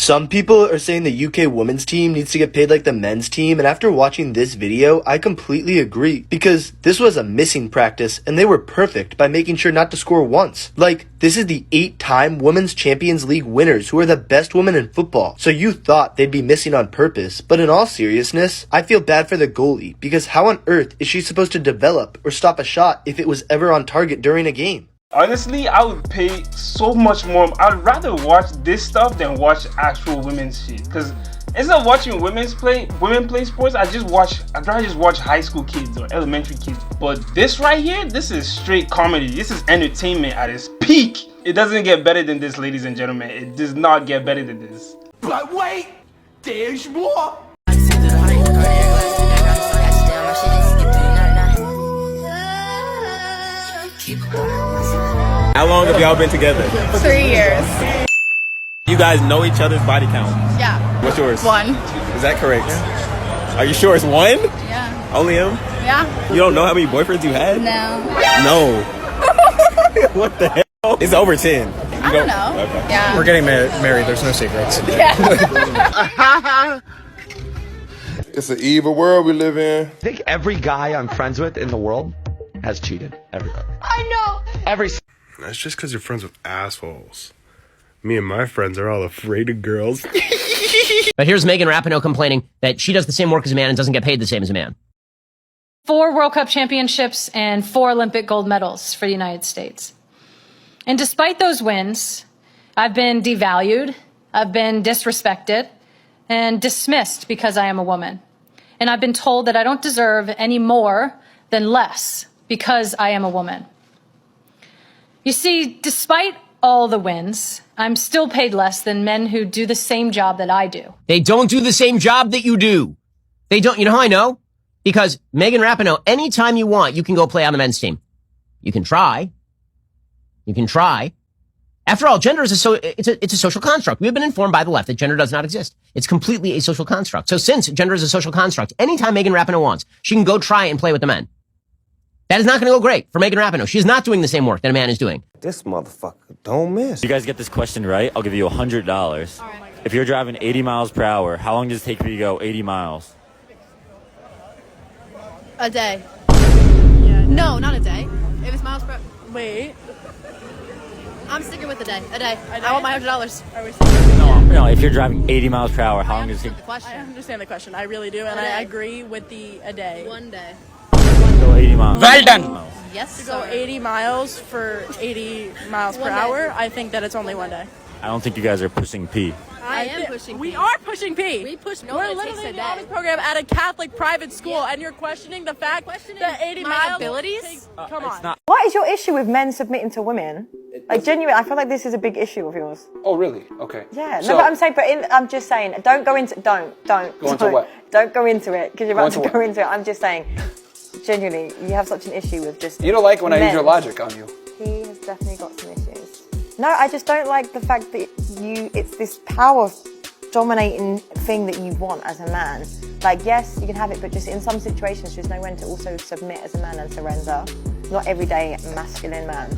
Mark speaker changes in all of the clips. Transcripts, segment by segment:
Speaker 1: Some people are saying the UK women's team needs to get paid like the men's team, and after watching this video, I completely agree. Because this was a missing practice, and they were perfect by making sure not to score once. Like, this is the 8-time Women's Champions League winners who are the best women in football. So you thought they'd be missing on purpose, but in all seriousness, I feel bad for the goalie, because how on earth is she supposed to develop or stop a shot if it was ever on target during a game?
Speaker 2: Honestly, I would pay so much more. I'd rather watch this stuff than watch actual women's shit. Cause instead of watching women play sports, I'd rather just watch high school kids or elementary kids. But this right here, this is straight comedy. This is entertainment at its peak. It doesn't get better than this, ladies and gentlemen. It does not get better than this.
Speaker 3: But wait, there's more.
Speaker 4: How long have y'all been together?
Speaker 5: 3 years.
Speaker 4: You guys know each other's body count?
Speaker 5: Yeah.
Speaker 4: What's yours?
Speaker 5: 1.
Speaker 4: Is that correct? Are you sure it's 1?
Speaker 5: Yeah.
Speaker 4: Only him?
Speaker 5: Yeah.
Speaker 4: You don't know how many boyfriends you had?
Speaker 5: No.
Speaker 4: No. What the hell? It's over 10.
Speaker 5: I don't know.
Speaker 4: Okay.
Speaker 5: Yeah.
Speaker 6: We're getting married. There's no secrets.
Speaker 5: Yeah.
Speaker 7: It's an evil world we live in.
Speaker 8: I think every guy I'm friends with in the world has cheated. Everybody.
Speaker 5: I know.
Speaker 8: Every.
Speaker 7: That's just because you're friends with assholes. Me and my friends are all afraid of girls.
Speaker 9: But here's Megan Rapinoe complaining that she does the same work as a man and doesn't get paid the same as a man.
Speaker 10: 4 World Cup championships and 4 Olympic gold medals for the United States. And despite those wins, I've been devalued, I've been disrespected, and dismissed because I am a woman. And I've been told that I don't deserve any more than less because I am a woman. You see, despite all the wins, I'm still paid less than men who do the same job that I do.
Speaker 9: They don't do the same job that you do. They don't. You know how I know? Because Megan Rapinoe, anytime you want, you can go play on the men's team. You can try. You can try. After all, gender is it's a social construct. We have been informed by the left that gender does not exist. It's completely a social construct. So since gender is a social construct, anytime Megan Rapinoe wants, she can go try and play with the men. That is not going to go great for Megan Rapinoe. She's not doing the same work that a man is doing.
Speaker 11: This motherfucker don't miss.
Speaker 12: You guys get this question right, I'll give you $100. Right. If you're driving 80 miles per hour, how long does it take for you to go 80 miles?
Speaker 5: A day. Yeah, no, not a day. If it's miles per... Wait. I'm sticking with a day. A day. I want my $100.
Speaker 12: No, if you're driving 80 miles per hour, how long does it take?
Speaker 13: I understand the question. I really do, and I agree with the a day.
Speaker 5: 1 day.
Speaker 12: Go 80 miles.
Speaker 6: Well done.
Speaker 5: Yes,
Speaker 13: To go 80 miles for 80 miles per hour, I think that it's only 1 day.
Speaker 12: I don't think you guys are pushing P.
Speaker 5: I am pushing P.
Speaker 13: We are pushing P.
Speaker 5: We push no,
Speaker 13: We're literally in the honors program at a Catholic private school, and you're questioning the fact that 80
Speaker 5: my
Speaker 13: miles
Speaker 5: abilities?
Speaker 13: Come on.
Speaker 14: What is your issue with men submitting to women? Like, genuinely, I feel like this is a big issue of yours.
Speaker 6: Oh, really? Okay.
Speaker 14: Yeah.
Speaker 6: So,
Speaker 14: no, but I'm saying, I'm just saying, don't go into, don't.
Speaker 6: Go into what?
Speaker 14: Don't go into it, because you're about to
Speaker 6: Go
Speaker 14: go into it. I'm just saying, genuinely, you have such an issue with just
Speaker 6: you don't like when
Speaker 14: men.
Speaker 6: I use your logic on you.
Speaker 14: He has definitely got some issues. No, I just don't like the fact that it's this power dominating thing that you want as a man. Like, yes, you can have it, but just in some situations, just know when to also submit as a man and surrender. Not everyday masculine man.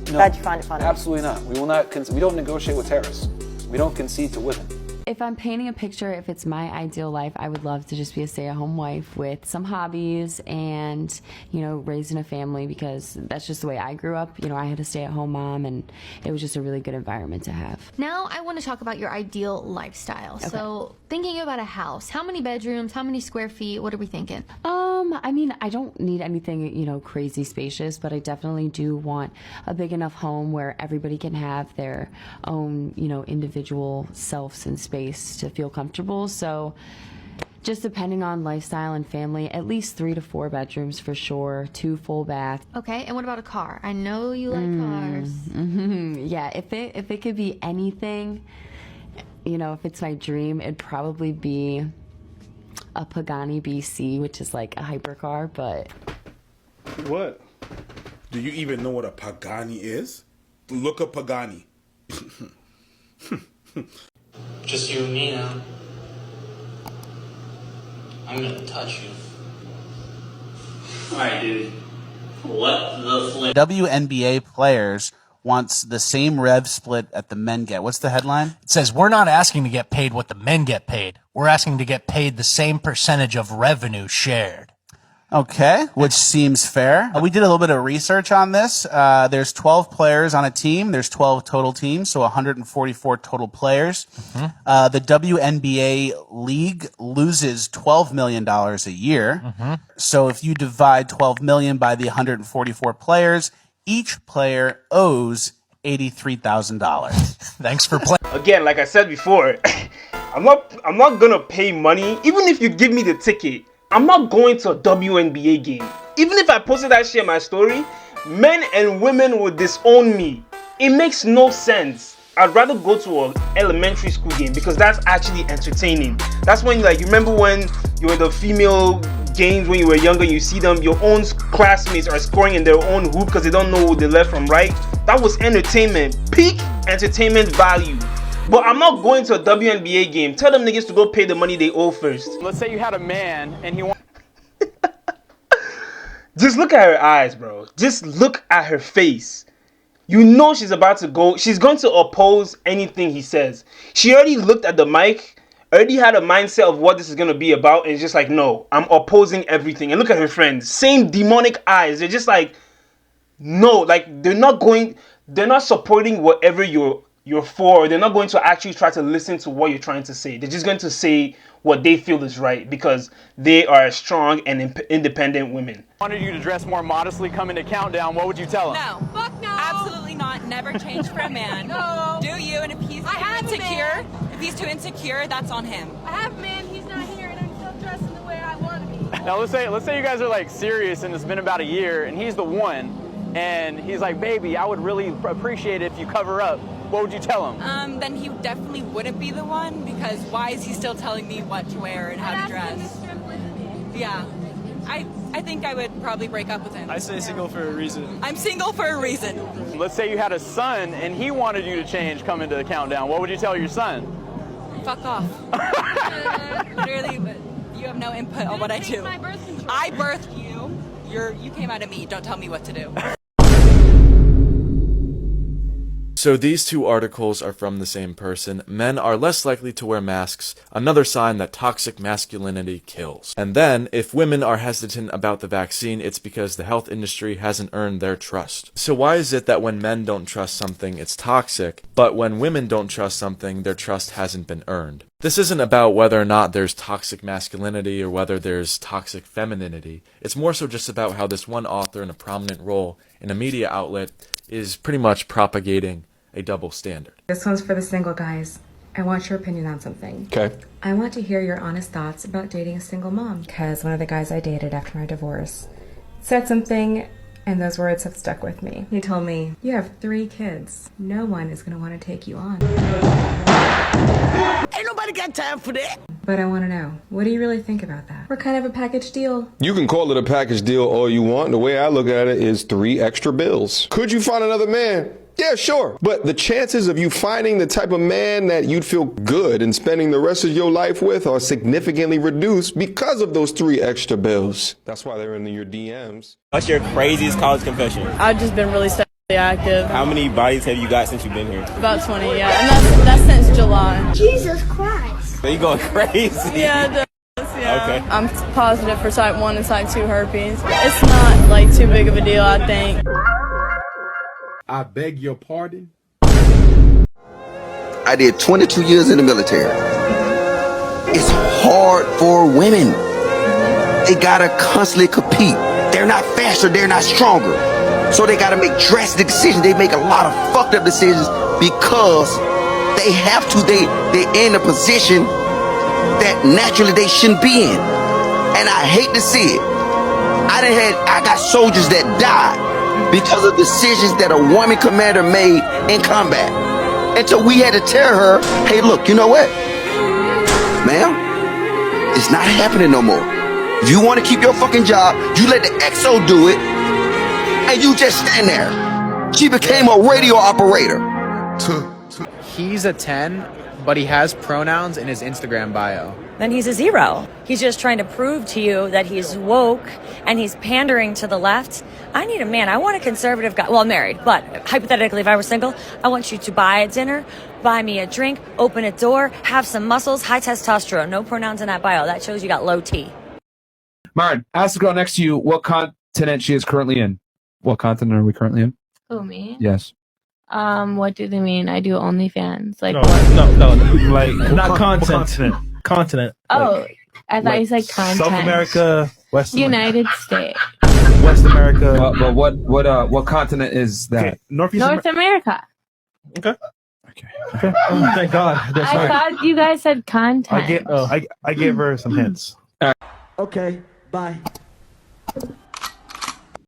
Speaker 6: No,
Speaker 14: Glad you find it funny.
Speaker 6: Absolutely not. We will not. We don't negotiate with terrorists. We don't concede to women.
Speaker 15: If I'm painting a picture, if it's my ideal life, I would love to just be a stay-at-home wife with some hobbies and, you know, raising a family, because that's just the way I grew up. You know, I had a stay-at-home mom, and it was just a really good environment to have.
Speaker 16: Now I want to talk about your ideal lifestyle. Okay. So thinking about a house, how many bedrooms, how many square feet, what are we thinking?
Speaker 15: I mean, I don't need anything, you know, crazy spacious, but I definitely do want a big enough home where everybody can have their own, you know, individual selves and space to feel comfortable. So just depending on lifestyle and family, at least 3 to 4 bedrooms for sure, 2 full baths.
Speaker 16: Okay, and what about a car? I know you like cars.
Speaker 15: Mm-hmm. Yeah, if it could be anything, you know, if it's my dream, it'd probably be a Pagani BC, which is like a hypercar, but...
Speaker 17: What? Do you even know what a Pagani is? Look up Pagani.
Speaker 18: Just you and me now. I'm gonna touch you. Alright, dude. What the flip?
Speaker 19: WNBA players wants the same rev split that the men get. What's the headline?
Speaker 20: It says, we're not asking to get paid what the men get paid. We're asking to get paid the same percentage of revenue shared.
Speaker 19: Okay, which seems fair. We did a little bit of research on this. There's 12 players on a team. There's 12 total teams, so 144 total players. The WNBA league loses $12 million a year. So if you divide 12 million by the 144 players, each player owes $83,000.
Speaker 20: Thanks for playing.
Speaker 2: Again, like I said before, I'm not gonna pay money. Even if you give me the ticket, I'm not going to a WNBA game. Even if I posted that shit in my story, men and women would disown me. It makes no sense. I'd rather go to an elementary school game because that's actually entertaining. That's when, like, you remember when you were in the female games when you were younger, you see them, your own classmates are scoring in their own hoop because they don't know the left from right. That was entertainment, peak entertainment value. But I'm not going to a WNBA game. Tell them niggas to go pay the money they owe first.
Speaker 6: Let's say you had a man and he wants...
Speaker 2: Just look at her eyes, bro. Just look at her face. You know she's about to go. She's going to oppose anything he says. She already looked at the mic, already had a mindset of what this is going to be about, and it's just like, no, I'm opposing everything. And look at her friends. Same demonic eyes. They're just like, no, like they're not supporting whatever you're for. They're not going to actually try to listen to what you're trying to say. They're just going to say what they feel is right because they are strong and independent women.
Speaker 6: Wanted you to dress more modestly coming to Countdown, what would you tell him?
Speaker 21: No. Fuck no. Absolutely not. Never change for a man. No. Do you, and if he's too insecure, that's on him.
Speaker 13: I have a man, he's not here, and I'm still dressing the way I want to be.
Speaker 6: Now let's say you guys are like serious and it's been about a year and he's the one and he's like, baby, I would really appreciate it if you cover up. What would you tell him?
Speaker 21: Then he definitely wouldn't be the one because why is he still telling me what to wear and how to dress? Yeah. I think I would probably break up with him.
Speaker 22: I say single for a reason.
Speaker 21: I'm single for a reason.
Speaker 6: Let's say you had a son and he wanted you to change coming to the Countdown. What would you tell your son?
Speaker 21: Fuck off. Literally, but you have no input on what I do. I birthed you. You came out of me. Don't tell me what to do.
Speaker 23: So these two articles are from the same person. Men are less likely to wear masks, another sign that toxic masculinity kills. And then, if women are hesitant about the vaccine, it's because the health industry hasn't earned their trust. So why is it that when men don't trust something, it's toxic, but when women don't trust something, their trust hasn't been earned? This isn't about whether or not there's toxic masculinity or whether there's toxic femininity. It's more so just about how this one author in a prominent role in a media outlet is pretty much propagating a double standard.
Speaker 24: This one's for the single guys. I want your opinion on something.
Speaker 23: Okay.
Speaker 24: I want to hear your honest thoughts about dating a single mom. Because one of the guys I dated after my divorce said something, and those words have stuck with me. He told me, you have 3 kids. No one is going to want to take you on.
Speaker 3: Ain't nobody got time for that.
Speaker 24: But I want to know, what do you really think about that? We're kind of a package deal.
Speaker 25: You can call it a package deal all you want. The way I look at it is 3 extra bills. Could you find another man? Yeah, sure. But the chances of you finding the type of man that you'd feel good and spending the rest of your life with are significantly reduced because of those 3 extra bills. That's why they're in your DMs.
Speaker 4: What's your craziest college confession?
Speaker 13: I've just been really sexually active.
Speaker 4: How many bodies have you got since you've been here?
Speaker 13: About 20, yeah. And that's since July.
Speaker 16: Jesus Christ.
Speaker 4: So you going crazy?
Speaker 13: Yeah, it does, yeah.
Speaker 4: Okay.
Speaker 13: I'm positive for type 1 and type 2 herpes. It's not, like, too big of a deal, I think.
Speaker 26: I beg your pardon?
Speaker 27: I did 22 years in the military. It's hard for women. They gotta constantly compete. They're not faster, they're not stronger. So they gotta make drastic decisions. They make a lot of fucked up decisions because they have to. They're in a position that naturally they shouldn't be in. And I hate to see it. I got soldiers that died because of decisions that a woman commander made in combat. Until we had to tell her, hey, look, you know what? Ma'am, it's not happening no more. If you want to keep your fucking job, you let the XO do it, and you just stand there. She became a radio operator.
Speaker 28: He's a 10,
Speaker 1: but he has pronouns in his Instagram bio.
Speaker 7: Then he's a zero. He's just trying to prove to you that he's woke and he's pandering to the left. I need a man. I want a conservative guy. Well, I'm married, but hypothetically, if I were single, I want you to buy a dinner, buy me a drink, open a door, have some muscles, high testosterone. No pronouns in that bio. That shows you got low T.
Speaker 8: Myron, ask the girl next to you what continent she is currently in. What continent are we currently in?
Speaker 9: Who, me?
Speaker 8: Yes.
Speaker 9: What do they mean? I do OnlyFans. Like
Speaker 10: No,
Speaker 9: what?
Speaker 10: like not content. Continent.
Speaker 9: Oh, I thought you said content.
Speaker 10: South America, West
Speaker 9: United States.
Speaker 10: West America.
Speaker 8: But what continent is that?
Speaker 10: Okay, North
Speaker 9: America.
Speaker 10: Okay. Oh, thank God. That's
Speaker 9: I
Speaker 10: right.
Speaker 9: thought you guys said content.
Speaker 10: I gave her some hints.
Speaker 3: Okay, bye.